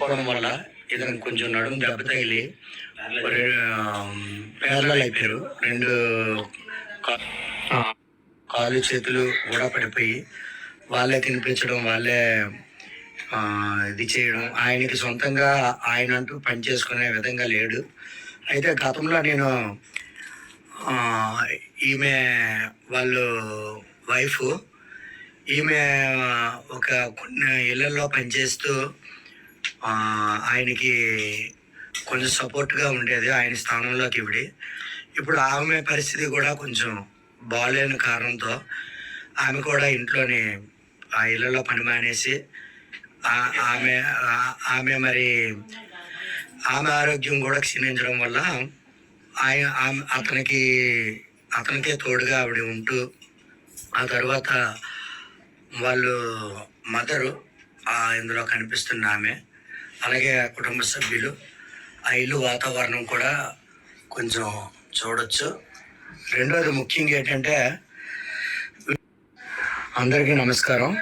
లేకపోవడం వల్ల ఇతను కొంచెం నడుము దెబ్బ తగిలి పేర్లలు అయిపోయారు. 2 కాళ్ళు చేతులు కూడా పడిపోయి వాళ్ళే తినిపించడం, వాళ్ళే ఇది చేయడం. ఆయనకి సొంతంగా ఆయన అంటూ పని చేసుకునే విధంగా లేడు. అయితే గతంలో నేను ఈమె వాళ్ళు వైఫ్, ఈమె ఒక కొన్ని ఇళ్లలో పనిచేస్తూ ఆయనకి కొంచెం సపోర్ట్గా ఉండేది. ఆయన స్థానంలోకి ఇప్పుడు ఆమె పరిస్థితి కూడా కొంచెం బాగాలేని కారణంతో ఆమె కూడా ఇంట్లోని ఆ ఇళ్లలో పని మానేసి ఆమె ఆమె మరి ఆమె ఆరోగ్యం కూడా క్షీణించడం వల్ల అతనికే తోడుగా ఆవిడ ఉంటూ, ఆ తర్వాత వాళ్ళు మదరు ఇందులో కనిపిస్తున్న ఆమె, అలాగే కుటుంబ సభ్యులు, ఆ ఇల్లు వాతావరణం కూడా కొంచెం చూడొచ్చు. రెండోది ముఖ్యంగా ఏంటంటే, అందరికీ నమస్కారం.